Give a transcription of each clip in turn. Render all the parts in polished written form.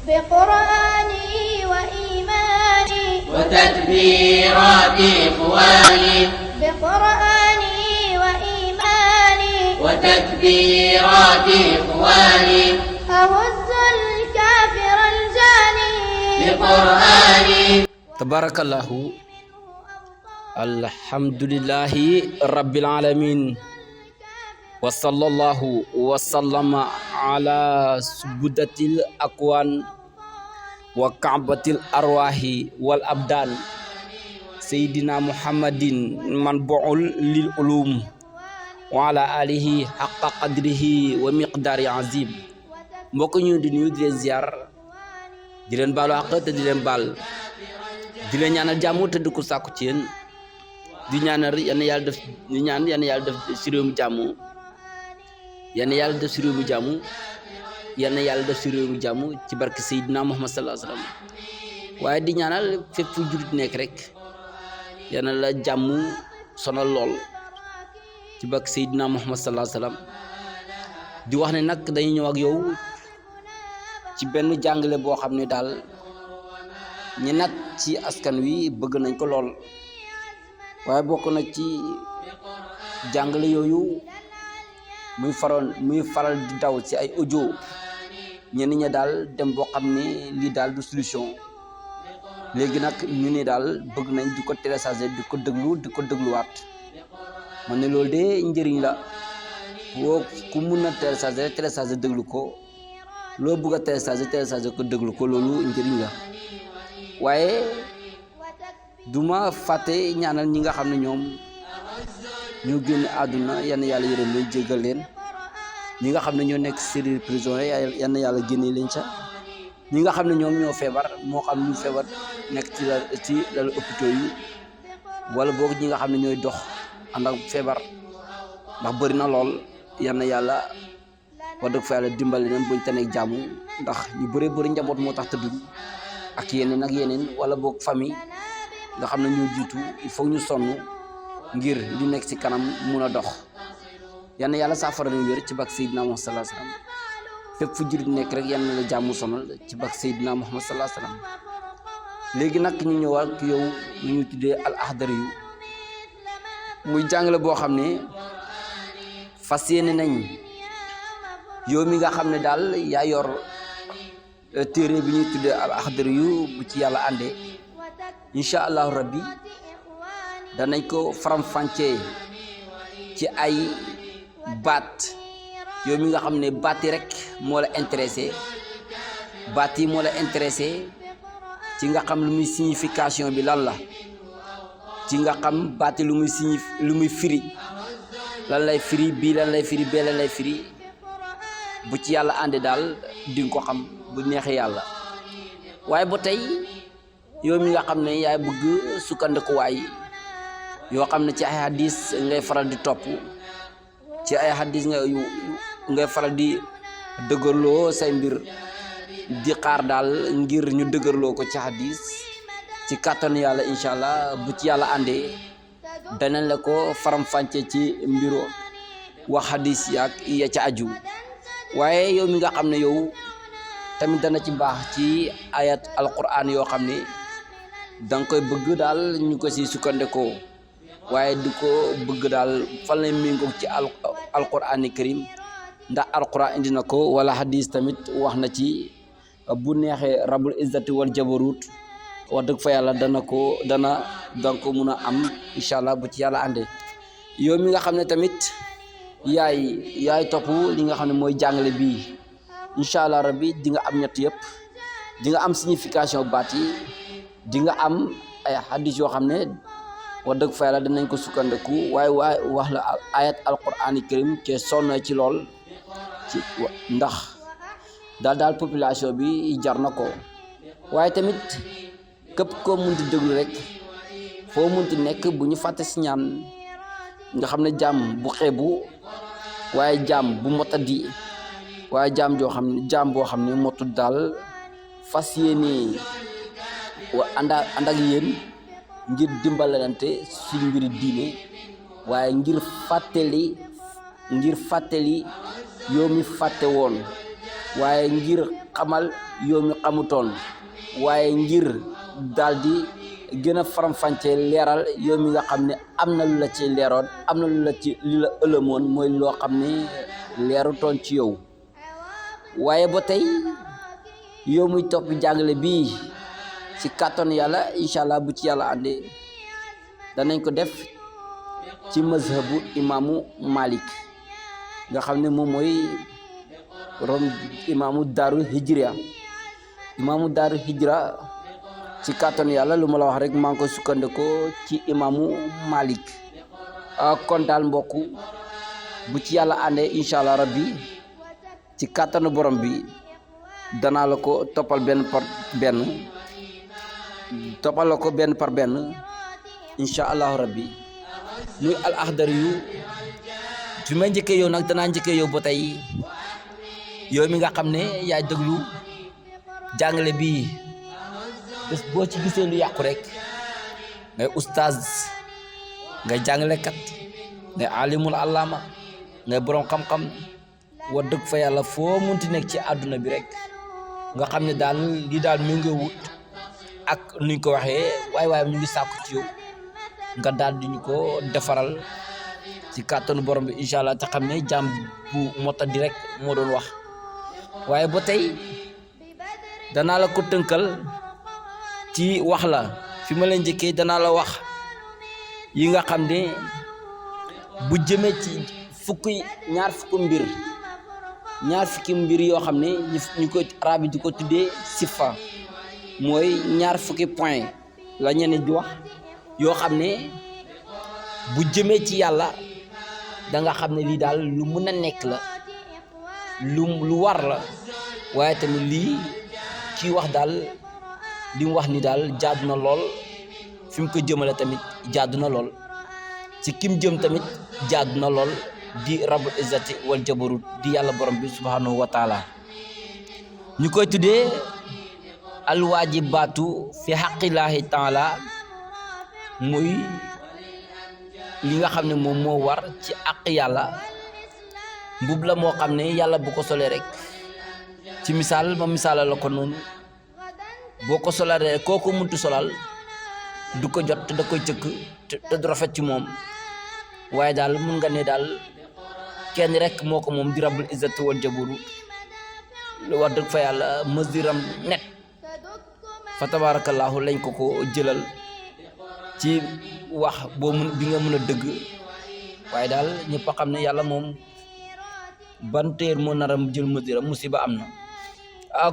بقرآني وإيماني وتكبيرات إخواني بقرآني وإيماني وتكبيرات إخواني أهز الكافر الجاني بقرآني tabarakallahu alhamdulillahi rabbil alamin wa sallallahu wa sallama ala subudatil akwan wa ka'batil arwahi wal abdan sayyidina muhammadin man bu'ul lil ulum wa ala alihi haqqa qadrihi wa miqdari azim. Mbokk ñu di nuyu di leen ziar di leen baalu àq te di leen baal di leen ñaanal jàmm te di ko sàkku ci yéen di ñaanal yal na yàlla def di ñaan yal na yàlla def si réew mi jàmm yal na yàlla def si réew mi jàmm yal na yàlla def si réew mi jàmm ci barke Seydina Muhammad sallallahu alayhi wa sallam waaye di ñaanal fépp fu jurit nekk rek yal na la jàmm sonal lool ci barke Seydina Muhammad sallallahu alayhi wa sallam di wax ne nag dañuy ñëw ak yow ci benn jàngale boo xam ne daal ñi nag ci askan wi bëgg nañ ko lool waaye bokk na ci jàngale yooyu muy faral di daw ci ay audio ñenn ñi daal dem boo xam ne lii daal du solution léegi nag ñu ne daal bëgg nañ di ko télécharger di ko dégluwaat man ne loolu de njëriñ la woo ku mun na télécharger déglu ko loo bëgg a télécharger ko déglu ko loolu njëriñ la waaye duma fàtte ñaanal ñi nga xam ne ñoom ñoo génn àdduna yal na yàlla yërëm leen jéggal leen ñi nga xam ne ñoo nekk ci prison yi yal na yàlla génne leen ca ñi nga xam ne ñoom ñoo feebar moo xam ñu feebar nekk ci lalu hôpitaux yi wala boog ñi nga xam ne ñooy dox ànd ak feebar ndax bëri na lool yal na yàlla wax dëgg fa yàlla dimbali leen buñ taneeg jàmm ndax ñu bëri njaboot moo tax tëdduñ ak yeneen wala boog famille nga xam ne ñoo jiitu il faut ñu sonn ngir li nekk ci kanam mun a dox yal na yàlla saafara leen wér ci bak Seydina Muhammad sallallahu alayhi wasallam fépp fu jurit nekk rek yal na la jàmm sonal ci bak Seydina Muhammad sallallahu alayhi wasallam léegi nag ñu ñëw ak yow lu ñu tuddee al ahdari yu muy jàngale boo xam ne fas yéene nañ yow mi nga xam ne daal yaa yor téere bi ñuy tuddee al axdari yu bu ci yàlla àndee incha allahu rabbi danañ ko faram-fàccee ci ay baat yow mi nga xam ne baat yi rek moo la intéressé baat yi moo la intéressé ci nga xam lu muy signification bi lan la ci nga xam baat yi lu muy firi lan lay firi bii lan lay firi bee lan lay firi bu ci yàlla àndee daal di nga ko xam bu neexee yàlla waaye ba tey yow mi nga xam ne yaay bëgg sukkandikuwaay yoo xam ne ci ay hadis ngay faral di topp ci ay hadis ngay faral di dëgërloo say mbir di xaar daal ngir ñu dëgërloo ko ci hadis ci kàttanu yàlla incha allah bu ci yàlla àndee danañ la ko faram-fàcce ci mbiro wax hadis yaak ya ca aju waaye yow mi nga xam ne yow tamit dana ci baax ci ayat alquran yoo xam ne danga koy bëgg daal ñu ko ci sukkandikoo waaye di ko bëgg daal fan lay méngoog ci alqurani karim ndax alquran indi na ko wala hadis tamit wax na ci bu neexee rabul izzati wal jabarut wax dëgg fa yàlla danga ko mun a am incha allah bu ci yàlla àndee yow mi nga xam ne tamit yaay topp li nga xam ne mooy jàngale bii incha allah rabbi di nga am ñett yëpp di nga am signification baat yi di nga am ay hadis yoo xam ne wax dëgg fa yàlla danañ ko sukkandiku waaye wax la ayat alqurani karim ke sonn ci lool ci ndax daal population bi jar na ko waaye tamit képp koo munti déglu rek foo munti nekk bu ñu fàtte si ñaan nga xam ne jaam bu xeebu waaye jaam bu motadi waaye jaam boo xam ne motul daal fas yéene ànd ak yéen ngir dimbalante suñ mbiri diine waaye ngir fàttali yow mi fàtte woon waaye ngir xamal yow mi xamutoon waaye ngir daldi gën a faram-fàccee leeral yow mi nga xam ne am na lu la ci leeroon am na lu la ci li la ëlëmoon mooy loo xam ne leerutoon ci yow waaye ba tey yow muy topp jàngale bii ci kàttan yàlla incha allah bu ci yàlla àndee danañ ko def ci mazhabu imaamu Malik nga xam ne moom mooy rom imaamu daaru hijra ci kàttan yàlla lu ma la wax rek maa ngi koy sukkandikoo ci imaamu Malik kon daal mbokk bu ci yàlla àndee incha allah rabbi ci kàttanu borom bi danaa la ko toppal benn par benn incha allahu rabbi muy al axdar yu fi may njëkkee yow nag danaa njëkkee yow ba tey yow mi nga xam ne yaay déglu jàngale bii bés boo ci gisee lu yàqu rek ngay oustaz ngay jàngalekat ngay alimul allama ngay borom xam-xam wa dëgg fa yàlla foo munti nekk ci àdduna bi rek nga xam ne daal li daal mi nga wut ak nuñ ko waxee waaye ñu ngi sàkku ci yow nga daal di ñu ko defaral ci kàttanu borom bi incha allah te xam ne jàmm bu mota di rek moo doon wax waaye ba tey danaa la ko tënkal ci wax la fi ma leen njëkkee danaa la wax yi nga xam ne bu jëmee ci ñaar fukki mbir yoo xam ne ñu ko arab yi di ko tuddee sifa mooy ñaar fukki point la ñeneen di wax yoo xam ne bu jëmee ci yàlla da nga xam ne lii daal lu mën a nekk la lu war la waaye tamit lii kii wax daal li mu wax ni daal jaadu na lool fi mu ko jëmale tamit jaadu na lool ci kim jëm tamit jaadu na lool di rabbul izzati wal jabarut di yàlla borom bi subhanahu wa taala ñu koy tuddee alwajibaatu fi xaqillaahi taala muy li nga xam ne moom moo war ci àq yàlla mbub la moo xam ne yàlla bu ko solee rek ci misaal ma misaala la ko noonu boo ko solalee kooku muntu solal du ko jot te da koy cëkk te du rafet ci moom waaye daal mun nga ne daal kenn rek moo ko moom di rabbul izzati wal jabarut lu wax dëgg fa yàlla masiram net fa tabarakallahu lañ ko jëlal ci wax boo mun bi nga mën a dëgg waaye daal ñëpp a xam ne yàlla moom ban téer moo naram jël masiram musiba am na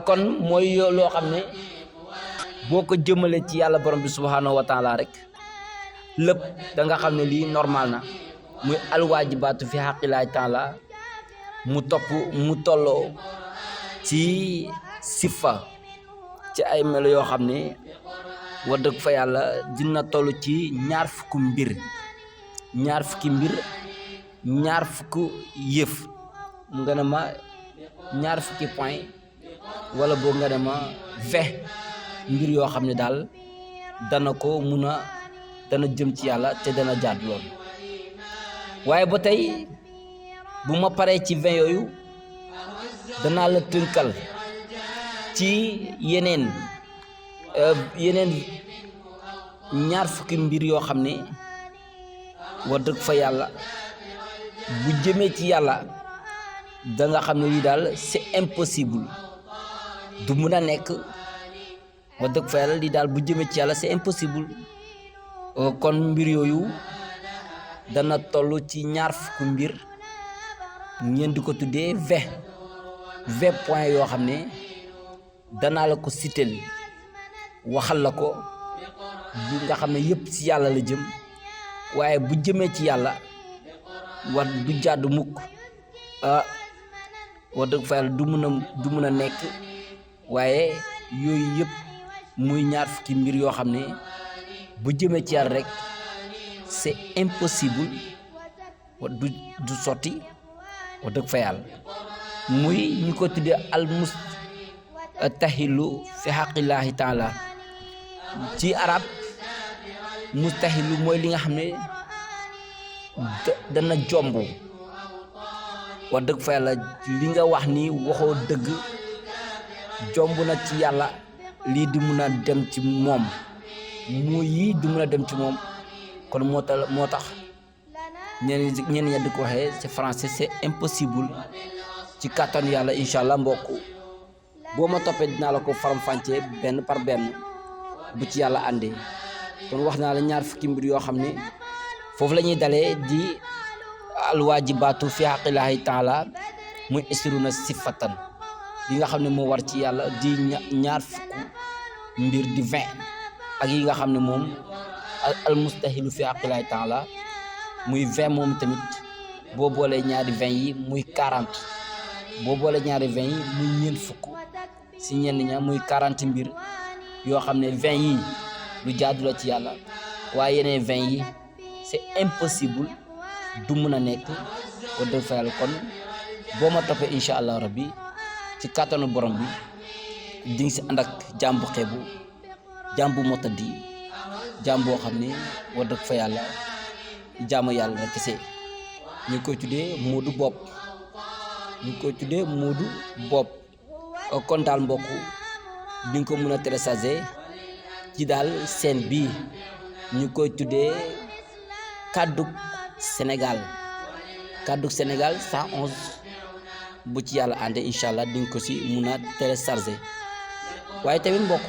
kon mooy loo xam ne boo ko jëmale ci yàlla borom bi subhanahu wa taala rek lépp da nga xam ne lii normal na muy alwaajibaatu fi xaqillaahi taala mu tolloo ci sifa ci ay melo yoo xam ne wax dëgg fa yàlla dina toll ci ñaar fukki mbir ñaar fukki yëf nga ne ma ñaar fukki point wala boo nga ne ma 20 mbir yoo xam ne daal dana jëm ci yàlla te dana jaad lool waaye ba tey bu ma paree ci 20 yooyu danaa la tënkal ci yeneen ñaar fukki mbir yoo xam ne wax dëgg fa yàlla bu jëmee ci yàlla da nga xam ne lii daal c'est impossible du mun a nekk wax dëgg fa yàlla lii daal bu jëmee ci yàlla c'est impossible kon mbir yooyu dana toll ci ñaar fukki mbir ngeen di ko tuddee 20 points yoo xam ne danaa la ko sitel waxal la ko bu nga xam ne yëpp ci yàlla la jëm waaye bu jëmee ci yàlla war du jàdd mukk wax dëgg fa yàlla du mun a nekk waaye yooyu yëpp muy ñaar fukki mbir yoo xam ne bu jëmee ci yàlla rek c'est impossible du sotti wax dëgg fa yàlla muy ñu ko tuddee al mustahilu fi xaqillaahi taala ci arab mustahilu mooy li nga xam ne dana jomb wax dëgg fa yàlla li nga wax ni waxoo dëgg jomb na ci yàlla lii di mun a dem ci moom muy yii di mun a dem ci moom kon moo tax ñenn ña di ko waxee ci français c'est impossible ci kàttanu yàlla incha allah mbokk boo ma toppee dinaa la ko faram-fàccee benn par benn bu ci yàlla àndee kon wax naa la ñaar fukki mbir yoo xam ne foofu la ñuy dalee di alwaajibaatu fi haqqillahi taala muy isruna sifatan li nga xam ne moo war ci yàlla di ñaar fukk mbir di 20 ak yi nga xam ne moom al mustahilu fi haqqillahi taala muy 20 moom tamit boo boolee ñaari 20 yi muy 40 boo boolee ñaari 20 yi muy ñeent fukk si ñenn ña muy 40 mbir yoo xam ne 20 yi lu jaadu la ci yàlla waaye yeneen 20 yi c'est impossible du mun a nekk wa dëgg fa yàlla kon boo ma toppee incha allah rabbi ci kàttanu borom bi di nga si ànd ak jaam bu xeebu jaam bu motadi jaam boo xam ne wa dëgg fa yàlla jaamu yàlla la kese ñu koy tuddee Modou Bopp kon daal mbokk di nga ko mën a télécharger ci daal seen bii ñu koy tuddee Kaddu Sénégal 111 bu ci yàlla ànde incha allah di nga ko si mun a télécharger waaye tamit mbokk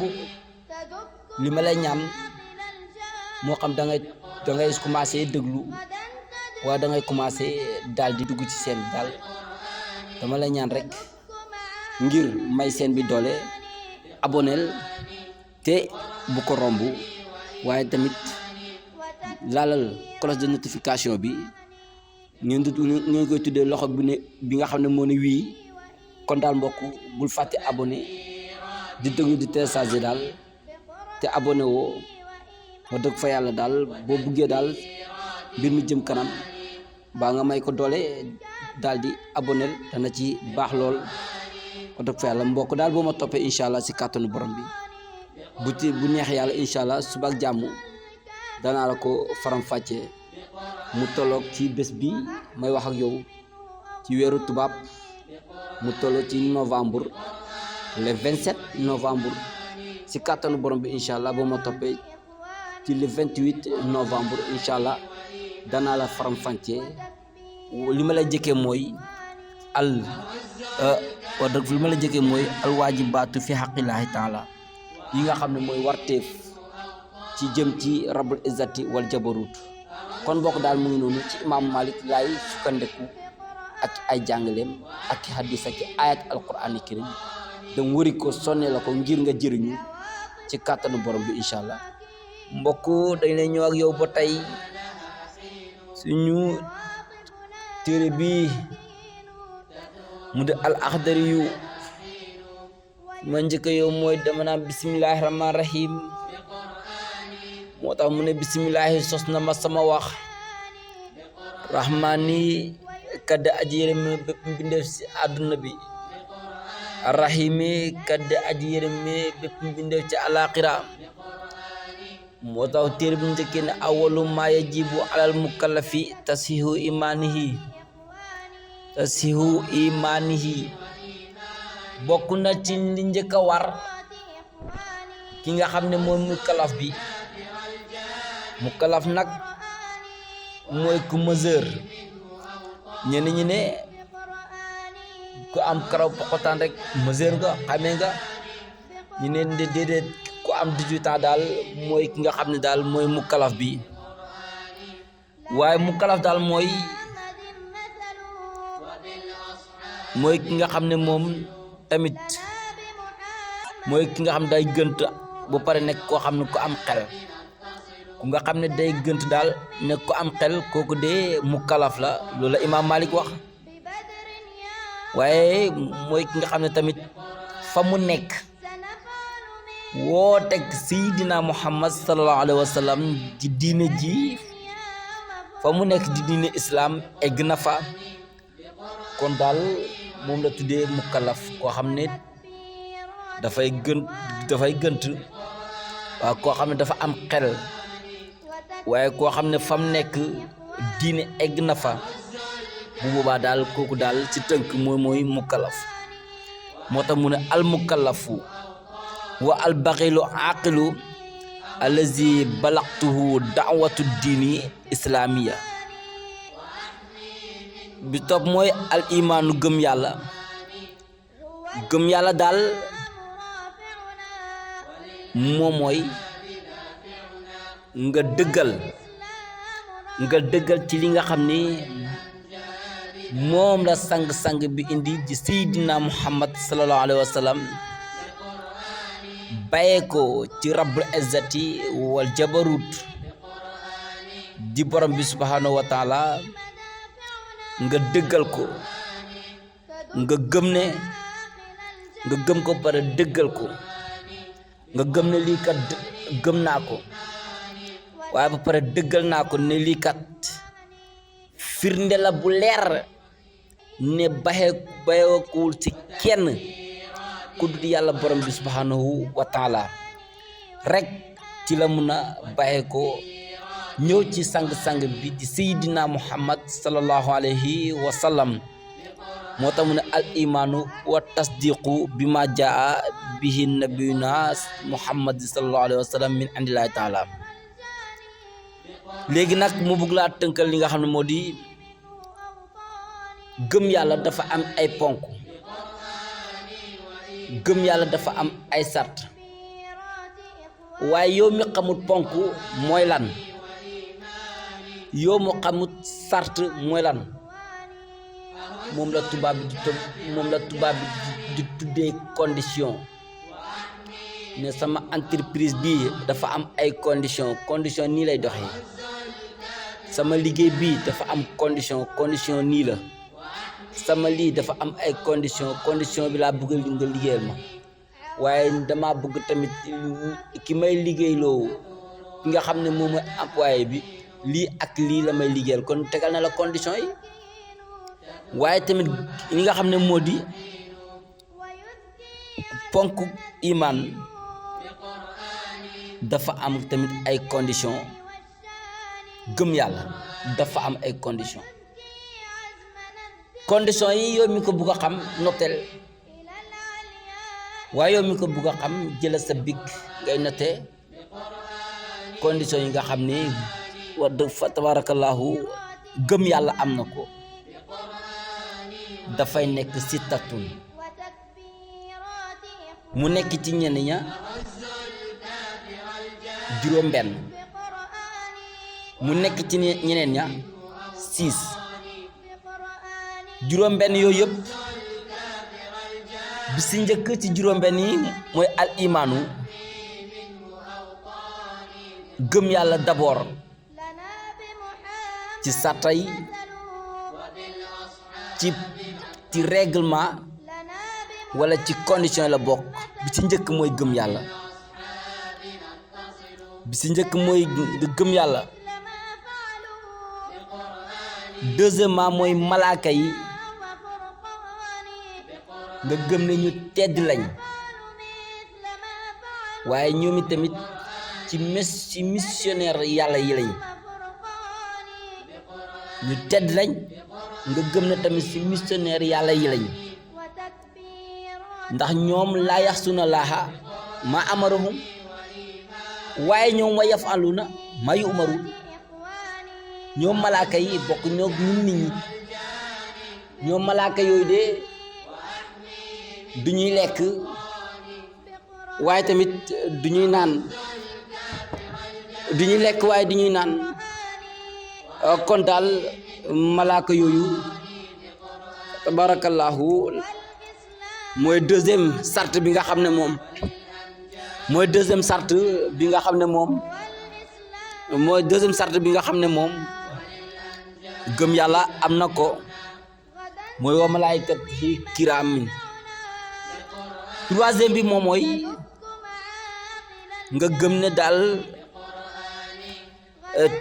li ma lay ñaan moo xam da ngay commencé déglu wala da ngay commencé daal di dugg ci seen bi daal dama lay ñaan rek ngir may seen bi doole aboneel te bu ko romb waaye tamit laalal cloche de notification bi ngeen koy tuddee loxo bi nga xam ne moo ne wii kon daal mbokk bul fàtte abonné di déglu di télécharger daal te abonné woo wax dëgg fa yàlla daal boo buggee daal mbir mi jëm kanam baa nga may ko doole daal di abonné dana ci baax lool wax dëgg fa yàlla mbokk daal boo ma toppee incha allah si kàttanu borom bi bu neex yàlla incha allah suba ak jàmm danaa la ko faram-fàccee mu tolloog ci bés bi may wax ak yow ci weeru tubaab mu tolloo ci novembre le 27 novembre si kàttanu borom bi incha allah boo ma toppee ci le 28 novembre incha allah danaa la faram-fàccee li ma la jëkkee mooy alwaajibaatu fi haqqillahi taala yi nga xam ne mooy warteef ci jëm ci rabbul izzati wal jabarut kon bokk daal mu ngi noonu ci imaamu Malik laay sukkandeku ak ay jàngaleem ak hadis ak ayat alquraan karim dem wëri ko sonne la ko ngir nga jëriñu ci kàttanu borom bi incha allah mbokk dañ lay ñëw ak yow ba tey suñu téere bi mu di al axdari yu ma njëkk yow mooy dama naan bismillahi rahmaani rahim moo tax mu ne bismillahi sos na ma sama wax rahmaani kadda aji yërëme bépp mbindeef ci àdduna bi arrahimi kadda aji yërëme bépp mbindeef ci alaaxira moo tax téere bu njëkkee ne awalu maa yajibu alal mukallafi tasihu imaanihi bokk na ci li njëkk a war ki nga xam ne mooy mukallaf bi mukallaf nag mooy ku mesure ñenn ñi ne ku am karaw pokotaan rek mesure nga xamee nga ñu ne déedéet ku am 18 ans daal mooy ki nga xam ne daal mooy mukallaf bi waaye mukallaf daal mooy ki nga xam ne moom tamit mooy ki nga xam ne day gënt ba pare nekk koo xam ne ku am xel ku nga xam ne day gënt daal nekk ko am xel kooku de mukallaf la loolu la imaam Malik wax waaye mooy ki nga xam ne tamit fa mu nekk woo teg Seydina Muhammad sallallahu alayhi wa sallam ci diine ji fa mu nekk di diine islam egg na fa kon daal moom la tuddee mukallaf koo xam ne dafay gënt waaw koo xam ne dafa am xel waaye koo xam ne fam nekk diine egg na fa bu boobaa daal kooku daal ci tënk mooy mukallaf moo tax mu ne al mukallafu wa al baxilu aqilu allazi balaqtuhu da'watu diini islamiya bi topp mooy al imaanu gëm yàlla daal moom mooy nga dëggal ci li nga xam ni moom la sang bi indi di Seydina Muhammad sallallahu alayhi wa sallam bàyyee ko ci rabbul izzati wal jabarut di borom bi subhanahu wa taala nga dëggal ko nga gëm ko pare dëggal ko nga gëm ne lii kat gëm naa ko waaye ba pare dëggal naa ko ne lii kat firnde la bu leer ne bayeekuwul ci kenn ku dul yàlla borom bi subhanahu wa taala rek ci la mun a bàyyee ko ñëw ci sang bi di Seydina Muhammad sallallahu alayhi wa sallam moo tax mu ne al imaanu wa tasdiqu bi ma jaa bihi nabiyuna Muhammad sallallahu alayhi wa sallam min indillahi taala léegi nag mu bëgg laa tënkal li nga xam ne moo di gëm yàlla dafa am ay ponk gëm yàlla dafa am ay sart waaye yow mi xamut ponk mooy lan yow mu xamut sart mooy lan moom la tubaab bi di tuddee condition ne sama entreprise bi dafa am ay condition nii lay doxee sama liggéey bi dafa am condition nii la sama lii dafa am ay condition bi laa bëgg nga liggéeyal ma waaye dama bëgg tamit ki may liggéeyloo ki nga xam ne moom mooy employé bi lii ak lii la may liggéeyal kon tegal na la condition yi waaye tamit li nga xam ne moo di ponk iman dafa am tamit ay condition gëm yàlla dafa am ay condition yi yow mi ko bugg a xam notel waaye yow mi ko bugg a xam jëla sa big ngay noté condition yi nga xam ne wax dëgg fa tabarakallahu gëm yàlla am na ko dafay nekk sittatun mu nekk ci ñenn ña juróom benn mu nekk ci ñeneen ña 6 juróom benn yooyu yëpp bi si njëkk ci juróom benn yi mooy al imaanu gëm yàlla d'abord ci sarta yi ci règlement wala ci condition la bokk bi ci njëkk mooy gëm yàlla nga gëm yàlla deuxièmement mooy malaaka yi nga gëm ne ñu tedd lañ waaye ñoom tamit ci missionnaire yàlla yi lañ ñu tedd lañ nga gëm ne tamit ci missionnaire yàlla yi lañ ndax ñoom laa yaxsuna laaha ma amarahum waaye ñoom wa yafaluna ma yu'maru ñoom malaaka yi bokk ñoo ñun nit ñi ñoom malaaka yooyu de du ñuy lekk waaye tamit du ñuy naan kon daal malaaka yooyu tabarakallahu mooy deuxième sart bi nga xam ne moom gëm yàlla am na ko mooy wa malaayikati kiraamin troisième bi moom mooy nga gëm ne daal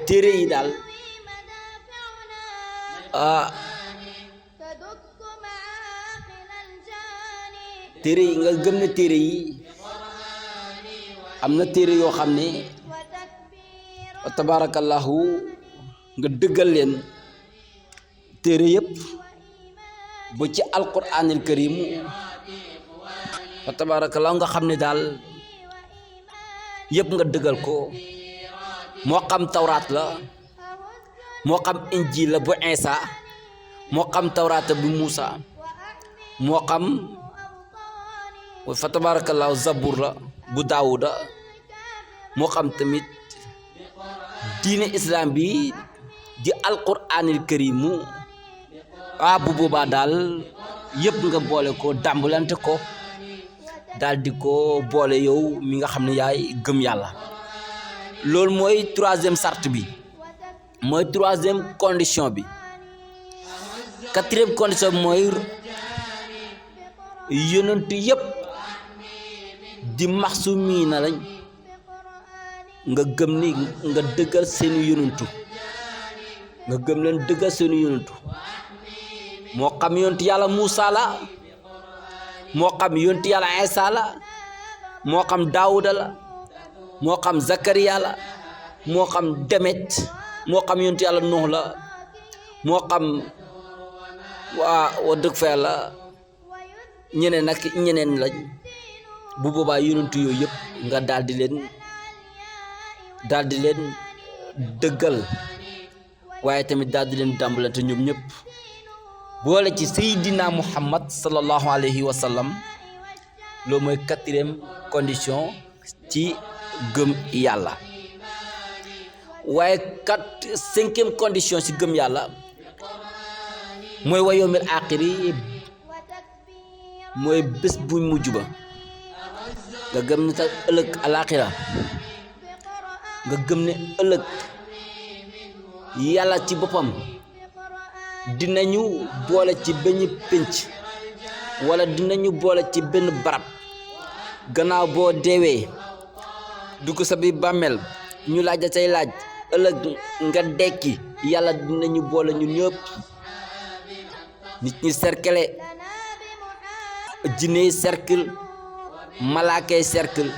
téere yi daal nga gëm ne téere yi am na téere yoo xam ne tabarakallahu nga dëggal leen téere yëpp ba ci alquranil karim fa tabarakallah nga xam ne daal yëpp nga dëggal ko moo xam tawraat la moo xam injil la bu Isa moo xam tawraat bu Muusa moo xam fa tabarakallah zabur la bu Daawuda moo xam tamit diine islam bi di alquranil karimu bu boobaa daal yëpp nga boole ko dàmbalante ko daal di ko boole yow mi nga xam ne yaay gëm yàlla loolu mooy troisième sart bi mooy troisième condition bi quatrième condition bi mooy yonent yëpp di maxsumiina lañ nga gëm ni nga dëggal seeni yonentu nga gëm leen dëggal seeni yonentu moo xam yonent yàlla Muusa la moo xam yonent yàlla Isa la moo xam Daawuda la moo xam Zakariya la moo xam Demet moo xam yonent yàlla Nuux la moo xam waa dëgg fa yàlla ñeneen ak ñeneen lañ bu boobaa yonentu yooyu yëpp nga daal di leen dëggal waaye tamit daal di leen dàmbalante ñoom ñëpp boole ci Seydina Muhammad sallallahu alayhi wa sallam loolu mooy quatrième condition ci gëm yàlla waaye cinquième condition ci gëm yàlla mooy wa yawmil aaxiri mooy bés bu mujj ba nga gëm ne tax ëllëg alaaxira nga gëm ne ëllëg yàlla ci boppam dinañu boole ci benn pénc wala dinañu boole ci benn barab gannaaw boo deewee dugg sa biir bàmmeel ñu laaj da say laaj ëllëg nga dekki yàlla dinañu boole ñun ñëpp nit ñi cercle jinne cercle malaakay cercle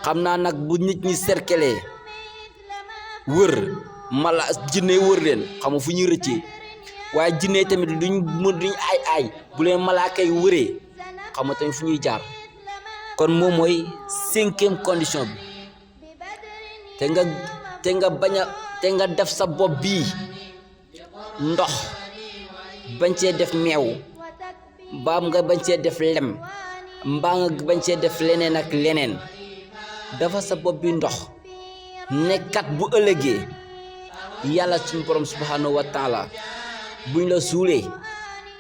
xam naa nag bu nit ñi cercle wër jinne wër leen xamu fu ñuy rëccee waaye jinne tamit duñ ay bu leen malaaka yi wëree xam nga tamit fu ñuy jaar kon moom mooy cinquième condition bi te nga def sa bopp bii ndox bañ cee def meew mbaam nga bañ cee def lem mbaa nga bañ cee def leneen ak leneen dafa sa bopp bi ndox nekkat bu ëllëgee yàlla suñu borom subhanahu wa taala buñ la suulee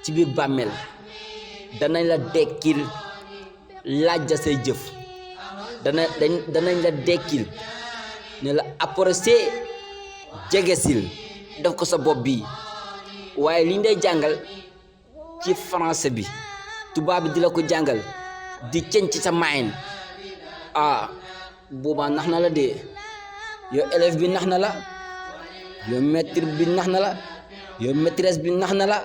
ci biir bàmmeel danañ la dekkil laaj say jëf danañ la dekkil ne la approché jegesil def ko sa bopp bi waaye liñ lay jàngal ci français bi tubaab bi di la ko jàngal di ceñ ci sa maayin boobaa nax na la de yow élève bi nax na la yow maître bi nax na la yow maîtresse bi nax na la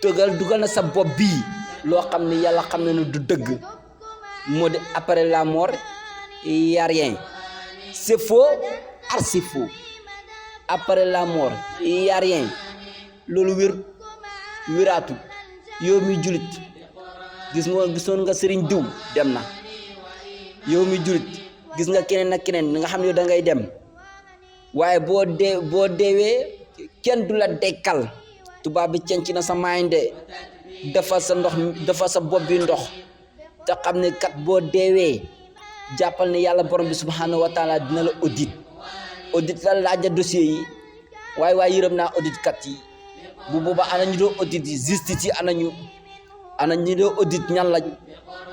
dugal na sa bopp bii loo xam ne yàlla xam na ne du dëgg moo di après la mort y a rien c'est faux archi faux après la mort y a rien loolu wéraatu yow mi julit gisoon nga sëriñ diw dem na yow mi julit gis nga keneen ak keneen nga xam ne yow da ngay dem waaye boo deewee kenn du la dekkal tubaab bi cenc na sa maayin de dafa sa bopp bi ndox te xam ne kat boo deewee jàppal ne yàlla borom bi subhanahu wa taala dina la audit la laaja dossier yi waaye yërëm naa audit kat yi bu booba ana ñu doo audit yi justice yi ana ñu doo audit ñan lañ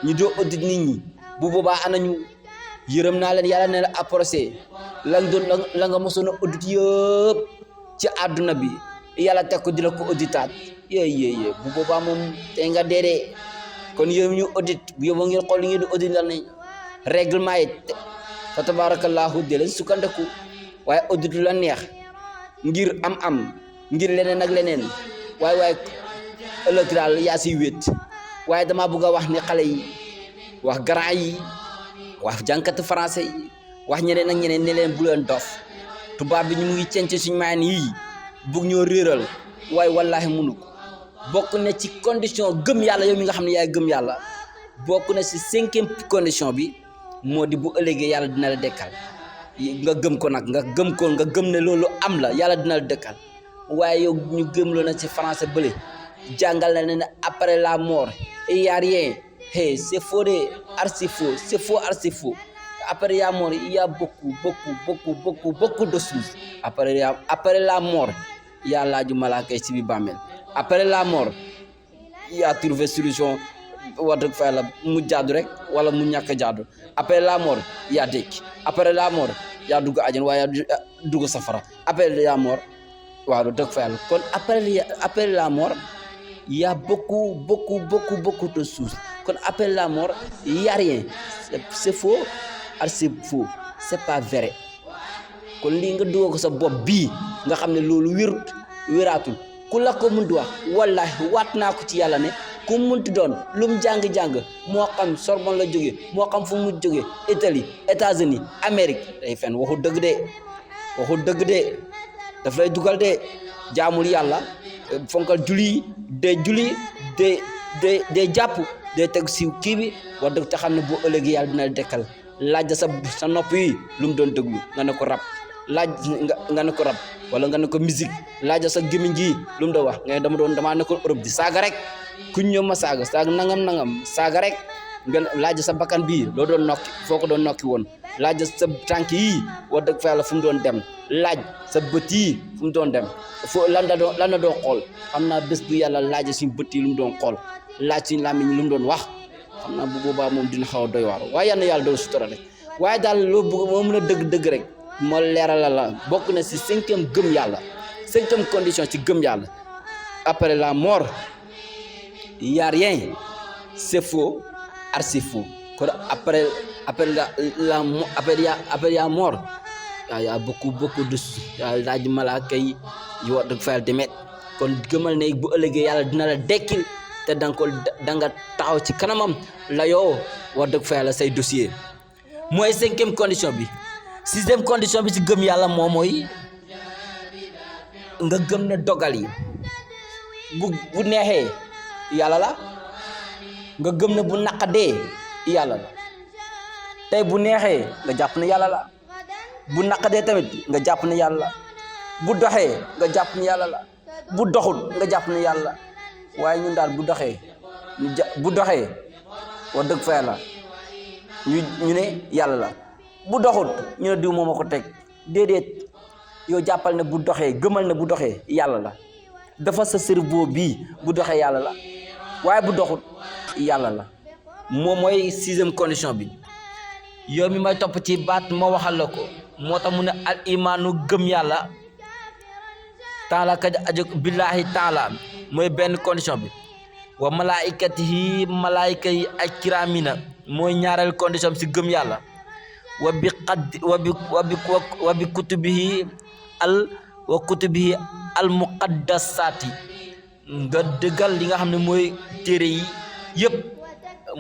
ñu doo audit nit ñi bu boobaa ana ñu yërëm naa leen yàlla ne la approché la nga mosoon a audit yëpp ci àdduna bi yàlla teg ko di la ko auditaat yéey bu boobaa moom te nga deedee kon yow ñu audit bu yóbbu ngeen xool li ngeen di audit la nañ règlement yi fa tabarakallahu de leen sukkandiku waaye audit lu la neex ngir am ngir leneen ak leneen waaye ëllëg daal yaa siy wét waaye dama bëgg a wax ne xale yi wax grand yi wax jànkatu français yi wax ñeneen ak ñeneen ne leen bu leen dof tubaab bi ñu ngi cenc suñu maayin yii bugg ñoo réeral waaye wallaahi mënu ko bokk na ci condition gëm yàlla yow mi nga xam ne yaay gëm yàlla bokk na ci 5e condition bi moo di bu ëllëgee yàlla dina la dekkal nga gëm ko nag nga gëm ne loolu am la yàlla dina la dekkal waaye yow ñu gëm loo na ci français bële jàngal na ne après la mort il y a rien hey c'est faux de archi faux c'est faux archi faux après la mort il y a beaucoup de choses après la mort il y a laaju malaaka yi ci bi bàmmeel après la mort il y a trouvé solution wax dëgg fa yàlla mu jaadu rek wala mu ñàkk jaadu après la mort il y a dekki après la mort yaa dugg àjjana waaye yaa dugg safara après la mort waaw dëgg fa yàlla kon après la mort il y a beaucoup de choses kon après la mort il y a rien c'est faux archi faux c'est pas vrai kon lii nga dugal ko sa bopp bii nga xam ne loolu wéraatul ku la ko mun di wax wallahi waat naa ko ci yàlla ne ku munti doon lu mu jàng-jàng moo xam Sorbonne la jógee moo xam fu mu jógee Italie États-Unis Amérique day fen waxu dëgg de daf lay dugal de jaamul yàlla fonkal julli de jàpp de teg si kii bi wax dëgg te xam ne boo ëllëgee yàlla dina la dekkal laaj sa nopp yi lu mu doon déglu nga ne ko rap laaj nga ne ko rap wala nga ne ko musique laaj sa gémmiñ gi lu mu doon wax nga damaa nekkoon Europe di saaga rek kuñ ñëw ma saaga nangam saaga rek nga laaj sa bakkan bii loo doon nokki foo ko doon nokki woon laaj sa tànk yi wax dëgg fa yàlla fu mu doon dem laaj sa bët yi fu mu doon dem foo lan la doon xool xam naa bés bu yàlla laaj suñu bët yi lu mu doon xool laaj suñu làmmiñ lu mu doon wax xam naa bu boobaa moom dina xaw a doy waar waaye yal na yàlla doon sutura rek waaye daal loo bëgg moo mën a dëgg rek moo leeral la bokk na si 5e gëm yàlla 5e condition ci gëm yàlla après la mort il y a rien c'est faux archi faux kon après la mort y a beaucoup de laaj malaaka yi wax dëgg fa yàlla demet kon gëmal ne bu ëllëgee yàlla dina la dekkil te danga taxaw ci kanamam la yow wax dëgg fa yàlla say dossier mooy 5e condition bi 6e condition bi ci gëm yàlla moom mooy nga gëm ne dogal yi bu neexee yàlla la nga gëm ne bu naqadee yàlla la tey bu neexee nga jàpp ne yàlla la bu naqadee tamit nga jàpp ne yàlla la bu doxee nga jàpp ne yàlla la bu doxul nga jàpp ne yàlla waaye ñun daal bu doxee wax dëgg fa yàlla ñu ne yàlla la bu doxul ñu ne diw moom a ko teg déedéet yow jàppal ne bu doxee gëmal ne bu doxee yàlla la dafa sa cerveau bii bu doxee yàlla la waaye bu doxul yàlla la moom mooy 6e condition bi yow mi may topp ci baat ma waxal la ko moo tax mu ne al imaanu gëm yàlla taala ka aju billahi taala mooy benn condition bi wa malaikatihi malaayika yi ak kiramina mooy ñaareel condition bi si gëm yàlla wa bi kutubihi al muqaddasaati nga dëggal li nga xam ne mooy téere yi yëpp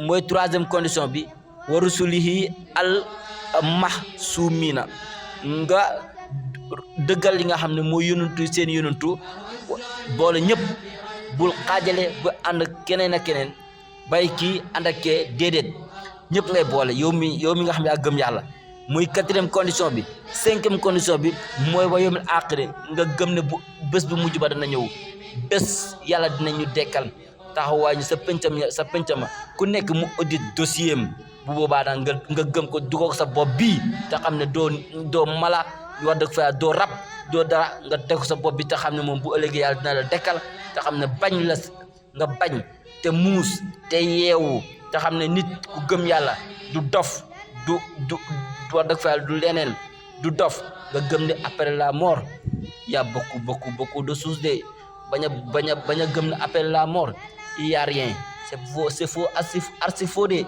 mooy 3e condition bi wa rusulihi al mahsumina nga dëggal li nga xam ne mooy yonantu seen yonantu boole ñëpp bul xaajale bu ànd keneen ak keneen bay kii ànd ak kee déedéet ñëpp ngay boole yow mi nga xam ne yaa gëm yàlla muy 4e condition bi 5e condition bi mooy wa yawmil aaxiri nga gëm ne bu bés bu mujj ba dana ñëw bés yàlla dinañu dekkal taxawaay ñu sa pencama ku nekk mu audit dossier am bu boobaa daal nga gëm ko dugal ko sa bopp bii te xam ne doo mala wax dëgg fa doo rab doo dara nga teg ko sa bopp bi te xam ne moom bu ëllëgee yàlla dina la dekkal te xam ne nga bañ te muus te yeewu te xam ne nit ku gëm yàlla du dof du wax dëgg fa yàlla du leneen du dof nga gëm ne après la mort y a beaucoup de choses de bañ a gëm ne après la mort il y a rien c'est faux archi faux de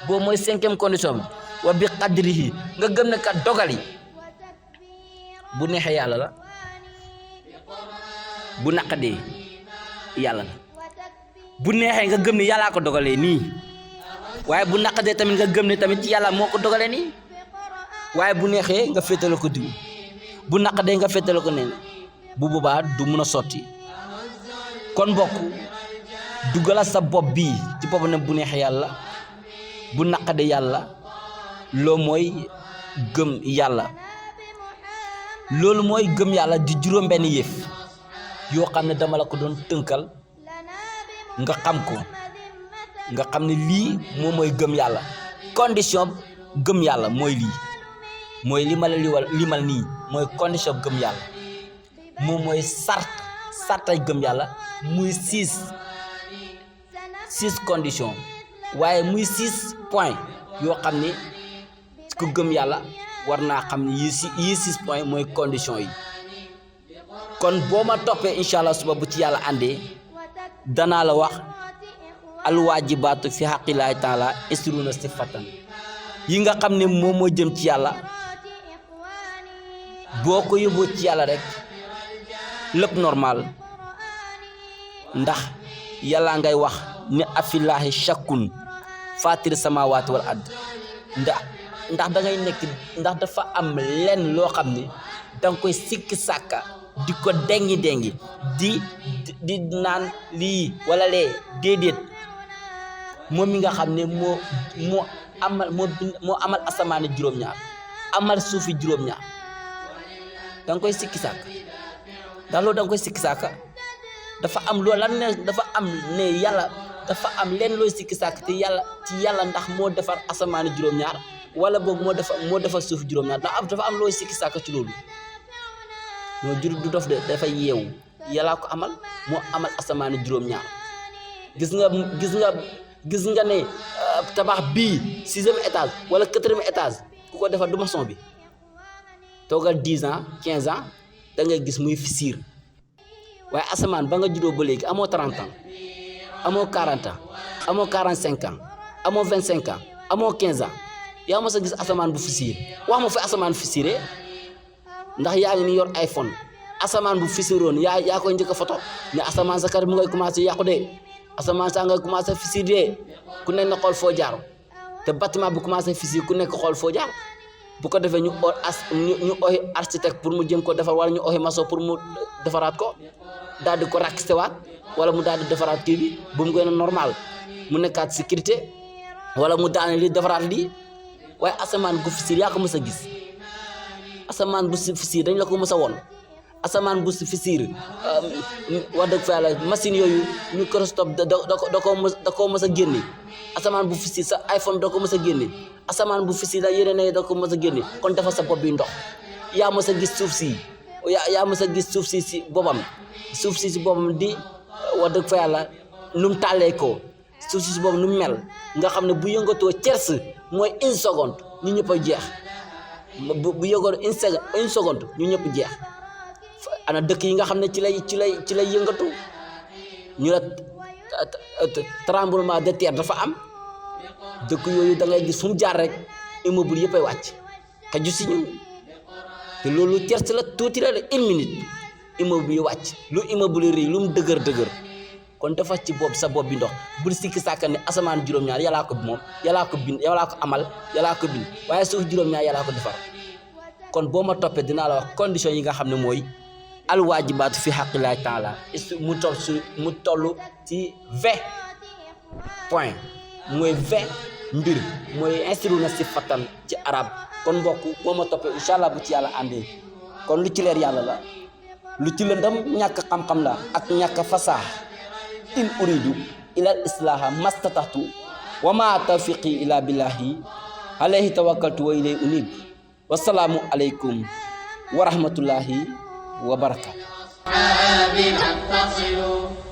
boobu mooy 5e condition bi wa bi qadrihi nga gëm ne kat dogal yi bu neexee yàlla la bu naqadee yàlla la bu neexee nga gëm ne yàllaa ko dogalee nii waaye bu naqadee tamit nga gëm ne tamit yàlla moo ko dogalee nii waaye bu neexee nga féetale ko diw bu naqadee nga féetale ko neen bu boobaa du mun a sotti kon mbokk dugalal sa bopp bii ci bopp ne bu neex yàlla bu naqade yàlla loo mooy gëm yàlla loolu mooy gëm yàlla di juróom benn yëf yoo xam ne dama la ko doon tënkal nga xam ko nga xam ne lii moom mooy gëm yàlla condition gëm yàlla mooy lii mooy li ma la limal nii mooy condition gëm yàlla moom mooy sartay gëm yàlla muy six condition waaye muy 6 points yoo xam ne ku gëm yàlla war naa xam ne yii 6 points mooy condition yi kon boo ma toppee incha allah suba bu ci yàlla àndee danaa la wax alwaajibaatu fi xaqillaahi taala isruna sifatan yi nga xam ne moom moo jëm ci yàlla boo ko yóbboo ci yàlla rek lépp normal ndax yàlla ngay wax ne afillaahi shakkun fatir samaawaati wal ard ndax da ngay nekk ndax dafa am lenn loo xam ne danga koy sikki sàkka di ko dengi di naan lii wala lee déedéet moom mi nga xam ne moo amal asamaani juróom-ñaar amal suufi juróom-ñaar danga koy sikki sàkka ndax loolu danga koy sikki sàkka dafa am loolu lan ne dafa am ne yàlla dafa am lenn looy sikki sàkk te yàlla ndax moo defar asamaani juróom-ñaar wala boog moo defar suuf juróom-ñaar dafa am looy sikki sàkk ci loolu ñoo jur du dof de dafa yeewu yàllaa ko amal moo amal asamaani juróom-ñaar gis nga ne tabax bii 6e étage wala 4e étage ku ko defar du maçon bi toogal 10 ans 15 ans da ngay gis muy fissure waaye asamaan ba nga juddoo ba léegi amoo 30 ans amoo 40 ans amoo 45 ans amoo 25 ans amoo 15 ans yaa mos a gis asamaan bu fissure wax ma fi asamaan fissure ndax yaa ngi ni yor iPhone asamaan bu fissuroon yaa koy njëkk a photo ne asamaan sa kar mu ngay commencé yàqu de asamaan saa ngay commencé fissure de ku nekk na xool foo jaar te bâtiment bu commencé fissure ku nekk xool foo jaar bu ko defee ñu oxi architecte pour mu jëm ko defar wala ñu oxi maçon pour mu defaraat ko daal di ko rakkistewaat wala mu daal di defaraat kii bi bu mu gën a normal mu nekkaat sécurité wala mu daane li defaraat lii waaye asamaan gu fissure yaa ko mës a gis asamaan bu si fissure dañ la ko mës a woon asamaan bu si fissure wax dëgg fa yàlla machine yooyu microscope da koo mës a génne asamaan bu fissure sa iPhone da ko mës a génne asamaan bu fissure da yeneen da ko mës a génne kon dafa sa bopp bi ndox yaa mës a gis suuf si yaa mës a gis suuf si boppam di wax dëgg fa yàlla nu mu tàllee ko suuf si boobu nu mu mel nga xam ne bu yëngatoo cers mooy une seconde ñu ñëpp a jeex bu yëngatoo une seconde ñu ñëpp jeex ana dëkk yi nga xam ne ci lay yëngatu ñu la tremblement de terre dafa am dëkk yooyu da ngay gis fu mu jaar rek immeuble yëpp ay wàcc xaju si ñun te loolu cers la tuuti la une minute immeuble yi wàcc lu immeuble rëy lu mu dëgër kon dafa ci bopp sa bopp bi ndox bul sikki sàkka ne asamaan juróom-ñaar yàllaa ko moom yàllaa ko bind yàllaa ko amal yàllaa ko bind waaye suuf juróom-ñaar yàllaa ko defar kon boo ma toppee dinaa la wax condition yi nga xam ne mooy alwaajibaatu fi xaqillaahi taala mu toll ci 20 point mooy 20 mbir mooy instruna si fatan ci arab kon mbokk boo ma toppee incha allah bu ci yàlla àndee kon lu ci leer yàlla la lu ci lëndam ñàkk xam-xam la ak ñàkk fasaax in uridu ila islaha mastataxtu wa ma tawfiqi ila billahi alayhi tawakkaltu wa ilayhi unib wasalaamu aleykum wa rahmatullahi wa barakatuh